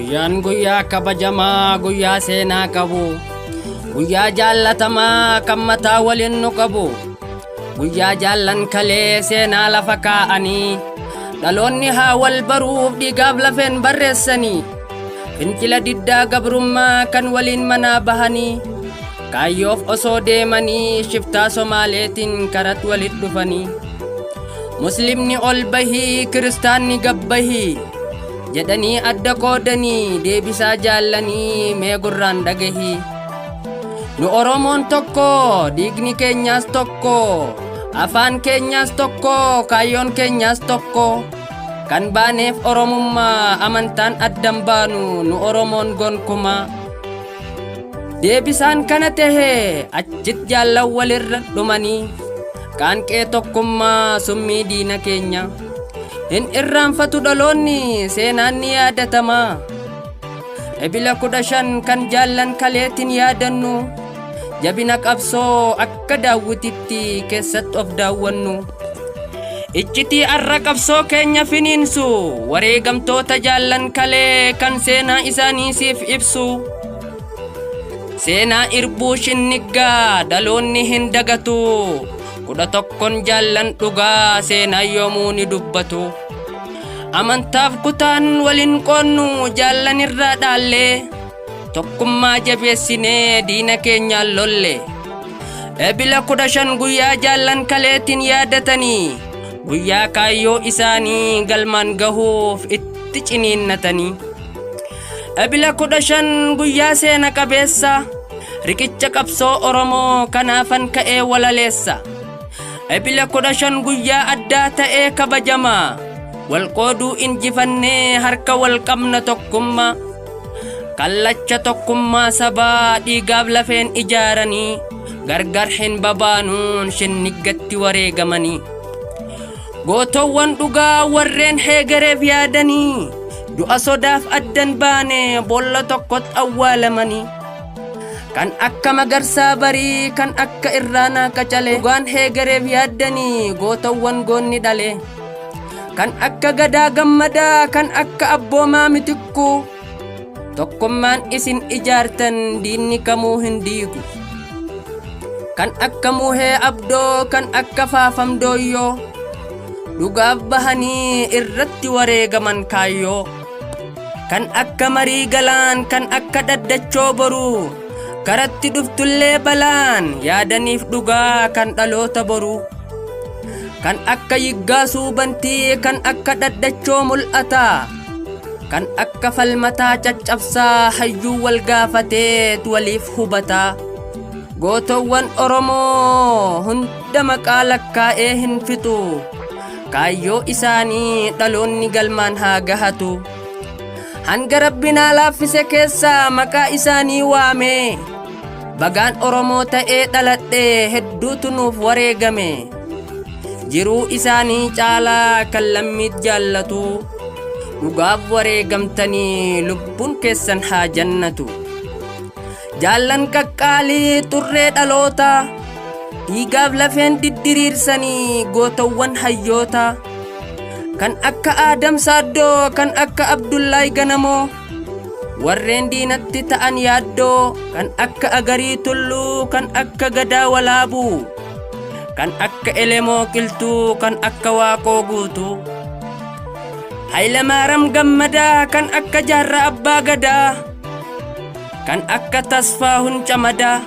Guyyaan guyyaa kabajamaa guyyaa seenaa qabu, guyyaa jaallatamaa kan mataa waliin nu qabu, guyyaa jaallan kalee seenaa lafa kaa'anii dhaloonni haa wal baruuf dhiigaaf lafeen barreessanii, fincila diddaa gabrummaa kan waliin manaa bahanii, kaayyoof osoo deemanii shiftaa Somaaleetiin karat walit dhufanii, muslimni ol bahii kiristaanni gabbahii jedhanii adda qoodanii deebisaa jaallanii mee gurraan dhagahii. Nu Oromoon tokko, dhiigni keenyaas tokko, afaan keenyaas tokko, kaayyoon keenyaas tokko, kan baaneef Oromummaa amantaan addan baanu nu Oromoon gonkumaa. Deebisaan kana tahee achit jaallan walirra dhumanii, qaanqee tokkummaa summii diina keenya hin irraanfatu dhaloonni seenaan ni yaadatamaa. Ebila 15 kan jaallan kaleetiin yaadannu, jabina qabsoo akka daawwititti keessatti of daawwannu. Iccitii arra qabsoo keenya finiinsu, wareegamtoota jaallan kalee kan seenaa isaanii siif ibsu. Seenaa irbuu shinniggaa dhaloonni hin dagatu, 11 jaallan dhugaa seenaa yoomuu ni dubbatu. Amantaaf kutaan waliin qoonnu jaallan irraa dhaalle, tokkummaa jabeessinee diina keenyaan lolle. Ebila 15 guyyaa jaallan kaleetiin yaadatanii, guyyaa kaayyoo isaanii galmaan gahuuf itti ciniinnatanii. Ebila 15 guyyaa seena qabeessa, riqicha qabsoo Oromoo kanaafan ka'ee walaleessa. Ebila 15 guyyaa addaa ta'ee kabajamaa, wal qooduu injifannee harka wal qabna tokkummaa. Kallacha tokkummaa sabaa dhiigaaf lafeen ijaaranii, gargar hin babaanuun shinniggatti wareegamanii. Gootowwan dhugaa warreen heegareef yaadanii, du'a sodaaf addan baane boolla tokkotti awwaalamanii. Kan akka Magarsaa Barii, kan akka Irraanaa Qacalee, dhugaan heegareef yaaddanii gootowwan goonni dhale. Kan akka Gadaa Gammadaa, kan akka Abboomaa Mitikuu, tokkummaan isin ijaartan diinni kamuu hin diigu. Kan akka Muhee Abdoo, kan akka Faafam Dooyyoo, dhugaaf bahanii irratti wareegaman kaayyoo. Kan akka Marii Galaan, kan akka Daddachoo Boruu, karatti dhuftullee balaan yaadaniif dhugaa kan dhaloota boruu. Kan akka Yiggaasuu Bantii, kan akka Daddachoo Mul'ataa, kan akka Falmataa Caccabsaa hayyuu wal gaafateet waliif hubataa. Gootowwan Oromoo hunda maqaa lakkaa'ee hin fixu, kaayyoo isaanii dhaloonni galmaan haa gahatu. Hanga Rabbinaa laaffise keessaa maqaa isaanii waame, bagaan Oromoo ta'ee dhaladhe hedduutu nuuf wareegame. Jiruu isaanii caalaa kan lammiit jaallatu, dhugaaf wareegamtanii lubbuun keessan haa jannatu. Jaallan qaqqaalii xurree dhaloota, dhiigaaf lafeen diddiriirsanii gootowwan hayyoota. Kan akka Aadam Saaddoo, kan akka Abdullaahi Ganamoo, warreen diinatti ta'an yaaddoo. Kan akka Agarii Tulluu, kan akka Gadaa Walaabuu, kan akka Elemoo Qiltuu, kan akka Waaqoo Guutuu. Hayilamaariyaam Gammadaa, kan akka Jaarraa Abbaa Gadaa, kan akka Tasfaahun Camadaa,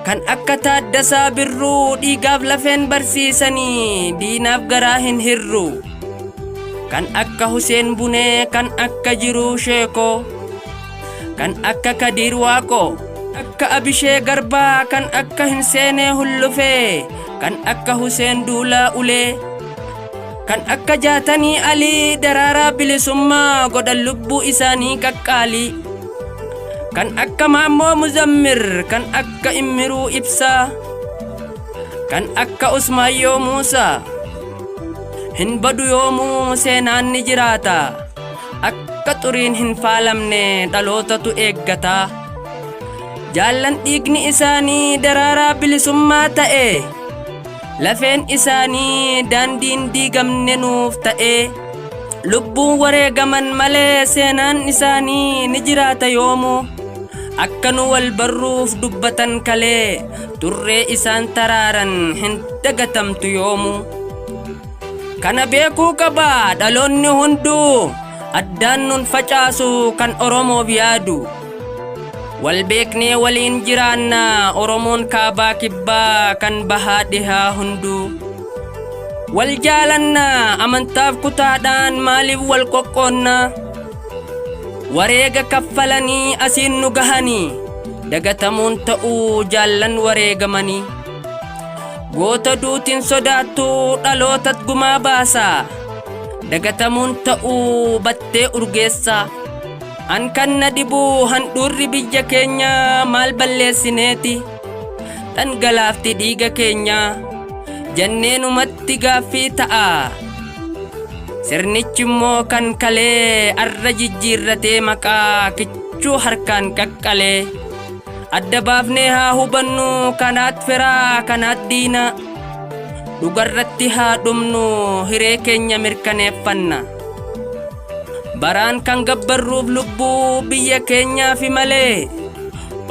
kan akka Taaddasaa Birruu, dhiigaaf lafeen barsiisanii diinaaf garaa hin hirru. Kan akka Huseen Bunee, kan akka Jiruu Sheekoo, kan akka Kadiir Waaqoo, akka Abishee Garbaa, kan akka Hinseenee Hullufee, kan akka Huseen Duulaa Ulee, kan akka Jaatanii Alii daraaraa bilisummaa godhan lubbuu isaanii qaqqaalii. Kan akka Maammoo Muzammir, kan akka Immiruu Ibsaa, kan akka Usmaayyoo Muusaa, hin badu yoomuu seenaan ni jiraata, akka xuriin hin faalamne dhalootatu eeggata. Jaallan dhiigni isaanii daraaraa bilisummaa ta'e, lafeen isaanii daandiin diigamne nuuf ta'e. lubbuun wareegaman malee seenaan isaanii ni jiraata yoomu. Akka nu wal barruuf dubbatan kalee turree isaan taraaran hin dagatamtu yoomu. Kana beekuu qaba dhaloonni hunduu addaan nun facaasu kan Oromoof yaadu. Wal beeknee waliin jiraanna Oromoon kaabaa kibbaa kan bahaa dhihaa hunduu. Wal jaalanna amantaaf kutaadhaan maaliif wal qoqqoonna. Wareega kaffalanii asiin nu gahanii dagatamuun ta'uu jaallan wareegamanii. Goota duutiin sodaattu dhalootat gumaa baasa dagatamuun ta'uu battee urgeessa. An kan na dhibu handhuurri biyya keenya maal balleessineeti dhangalaafti dhiiga keenya janneenumatti gaaffii ta'a. Sirnichi immoo kan kalee arra jijjiirratee maqaa kichuu harkaan qaqqalee. Adda baafnee haa hubannu kanaat firaa kanaat diina. Dhugarratti haa dhumnu hiree keenya mirkaneeffanna. Baraan kan gabbarruuf lubbuu biyya keenyaafi malee.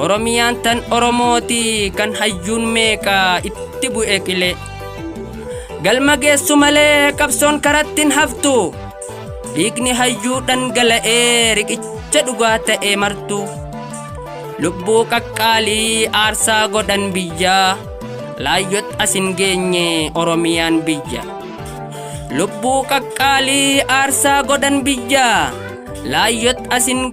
Oromiyaan tan Oromooti kan hayyuun meeqa itti bu'e qilee. Galma geessu malee qabsoon karattiin haftu. Dhiigni hayyuu dhangala'ee riqicha dhugaa ta'ee martu. Lubbuu qaqqaalii aarsaa godhan biyya laayyot asin geenye Oromiyaan biyya. Lubbuu qaqqaalii aarsaa godhan biyya laayyot asin